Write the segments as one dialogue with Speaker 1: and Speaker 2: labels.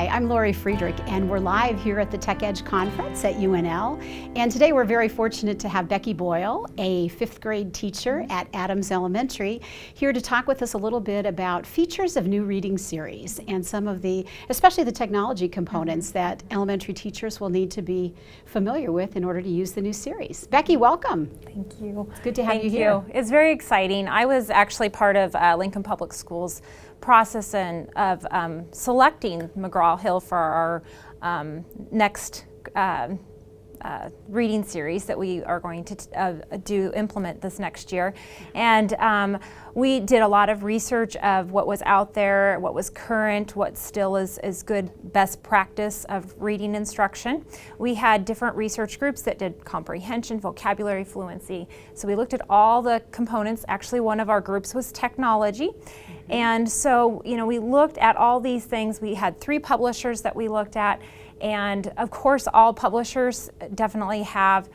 Speaker 1: Hi, I'm Laurie Friedrich, and we're live here at the Tech Edge Conference at UNL. And today we're very fortunate to have Becky Boyle, a fifth grade teacher at Adams Elementary, here to talk with us a little bit about features of new reading series and some of the, especially the technology components that elementary teachers will need to be familiar with in order to use the new series. Becky, welcome.
Speaker 2: Thank you.
Speaker 1: It's good to have you here.
Speaker 2: It's very exciting. I was actually part of Lincoln Public Schools process of selecting McGraw-Hill for our next reading series that we are going to implement this next year. And we did a lot of research of what was out there, what was current, what still is good best practice of reading instruction. We had different research groups that did comprehension, vocabulary, fluency. So we looked at all the components. Actually, one of our groups was technology. And so, we looked at all these things. We had 3 publishers that we looked at. And of course, all publishers definitely have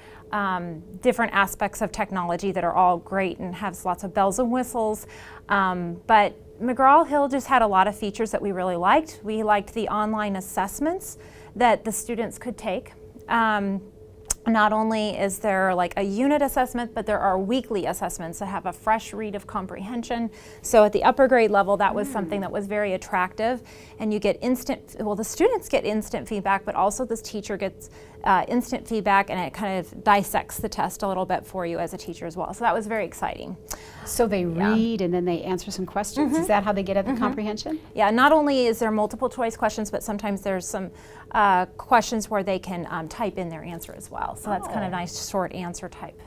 Speaker 2: different aspects of technology that are all great and has lots of bells and whistles. But McGraw-Hill just had a lot of features that we really liked. We liked the online assessments that the students could take. Not only is there like a unit assessment, but there are weekly assessments that have a fresh read of comprehension. So at the upper grade level, that was something that was very attractive. And you get the students get instant feedback, but also this teacher gets instant feedback, and it kind of dissects the test a little bit for you as a teacher as well. So that was very exciting.
Speaker 1: So they read and then they answer some questions? Is that how they get at the comprehension?
Speaker 2: Yeah, not only is there multiple choice questions, but sometimes there's some questions where they can type in their answer as well. So that's kind of nice short answer type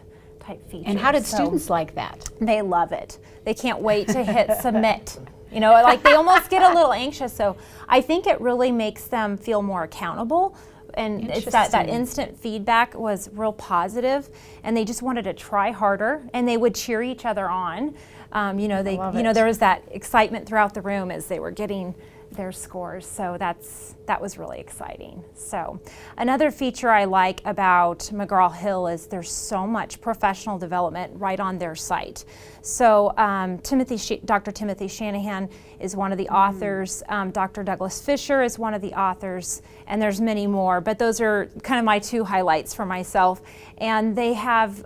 Speaker 2: feature.
Speaker 1: And how did students like that?
Speaker 2: They love it. They can't wait to hit submit. Like they almost get a little anxious. So I think it really makes them feel more accountable. And it's that instant feedback was real positive, and they just wanted to try harder, and they would cheer each other on. There was that excitement throughout the room as they were getting their scores, so that was really exciting. So another feature I like about McGraw-Hill is there's so much professional development right on their site. So Dr. Timothy Shanahan is one of the authors, Dr. Douglas Fisher is one of the authors, and there's many more, but those are kind of my 2 highlights for myself. And they have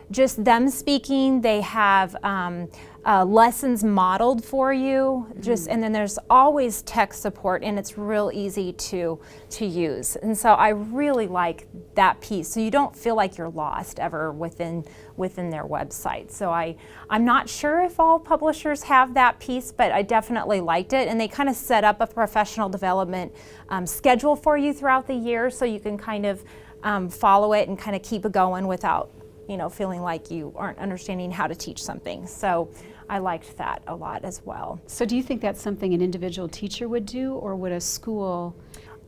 Speaker 2: just them speaking, they have lessons modeled for you, and then there's always tech support, and it's real easy to use. And so I really like that piece, so you don't feel like you're lost ever within their website. So I'm not sure if all publishers have that piece, but I definitely liked it, and they kind of set up a professional development schedule for you throughout the year, so you can kind of follow it and kind of keep it going without feeling like you aren't understanding how to teach something. So I liked that a lot as well.
Speaker 1: So do you think that's something an individual teacher would do, or would a school?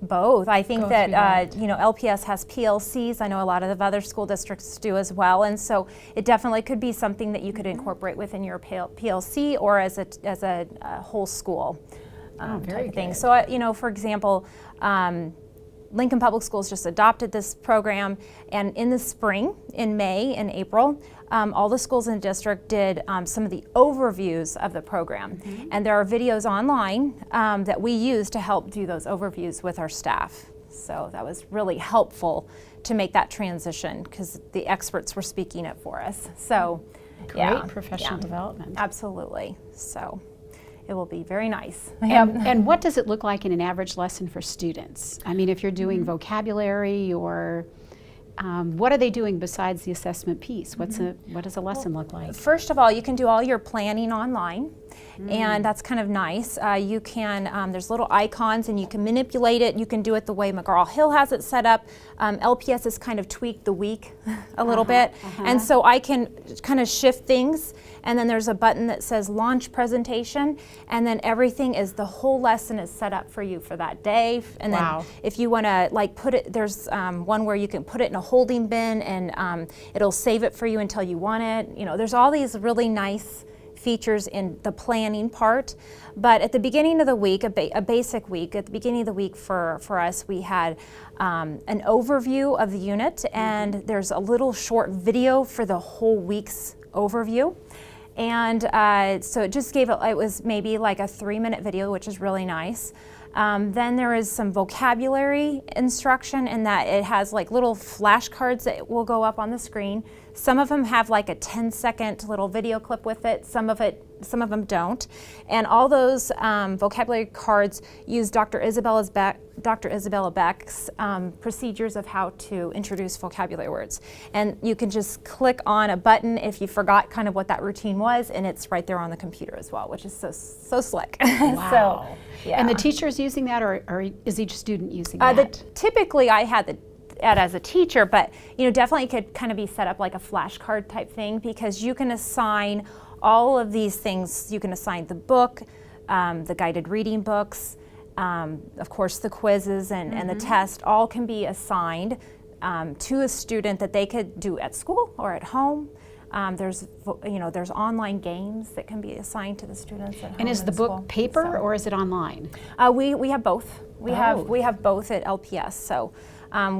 Speaker 2: Both. I think that LPS has PLCs. I know a lot of the other school districts do as well, and so it definitely could be something that you could incorporate within your PLC or as a whole school type of thing. So for example, Lincoln Public Schools just adopted this program, and in the spring, in May and April, all the schools in the district did some of the overviews of the program. And there are videos online that we use to help do those overviews with our staff. So that was really helpful to make that transition, because the experts were speaking it for us. So
Speaker 1: Great professional development.
Speaker 2: Absolutely. So it will be very nice.
Speaker 1: And what does it look like in an average lesson for students? I mean, if you're doing vocabulary, or what are they doing besides the assessment piece? What does a lesson look like?
Speaker 2: First of all, you can do all your planning online, and that's kind of nice. You can, there's little icons, and you can manipulate it. You can do it the way McGraw-Hill has it set up. LPS has kind of tweaked the week a little bit, and so I can kind of shift things, and then there's a button that says launch presentation, and then the whole lesson is set up for you for that day. And then if you want to put it, there's one where you can put it in a holding bin, and it'll save it for you until you want it. There's all these really nice features in the planning part. But at the beginning of the week, a basic week, at the beginning of the week for us, we had an overview of the unit, and there's a little short video for the whole week's overview. And so it just gave it was maybe like a 3-minute video, which is really nice. Then there is some vocabulary instruction in that it has like little flashcards that will go up on the screen. Some of them have like a 10-second little video clip with it. Some of them don't. And all those vocabulary cards use Dr. Isabella Beck's procedures of how to introduce vocabulary words. And you can just click on a button if you forgot kind of what that routine was, and it's right there on the computer as well, which is so slick.
Speaker 1: Wow.
Speaker 2: So, yeah.
Speaker 1: And the teacher's using that, or is each student using that?
Speaker 2: Typically, I had that as a teacher, but definitely could kind of be set up like a flashcard type thing, because you can assign all of these things. You can assign the book, the guided reading books, of course the quizzes and the test, all can be assigned to a student that they could do at school or at home. There's online games that can be assigned to the students at home.
Speaker 1: And is the book paper or is it online?
Speaker 2: We have both. We have both at LPS. So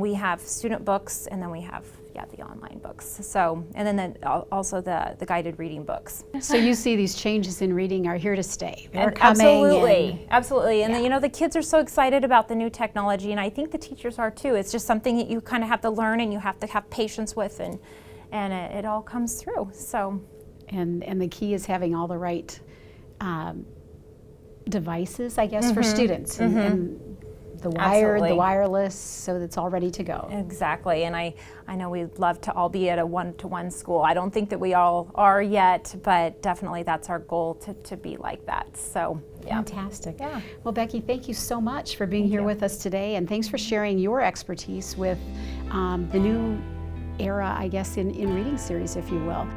Speaker 2: we have student books, and then we have the online books. So, and then also the guided reading books.
Speaker 1: So you see these changes in reading are here to stay. They're coming.
Speaker 2: Absolutely. And the kids are so excited about the new technology, and I think the teachers are too. It's just something that you kind of have to learn, and you have to have patience with, and it all comes through. So,
Speaker 1: and the key is having all the right devices, I guess, for students, and the wired, the wireless, so that it's all ready to go.
Speaker 2: Exactly, and I know we'd love to all be at a one-to-one school. I don't think that we all are yet, but definitely that's our goal to be like that. So, yeah.
Speaker 1: Fantastic. Yeah. Well, Becky, thank you so much for being here with us today, and thanks for sharing your expertise with the new era, I guess, in reading series, if you will.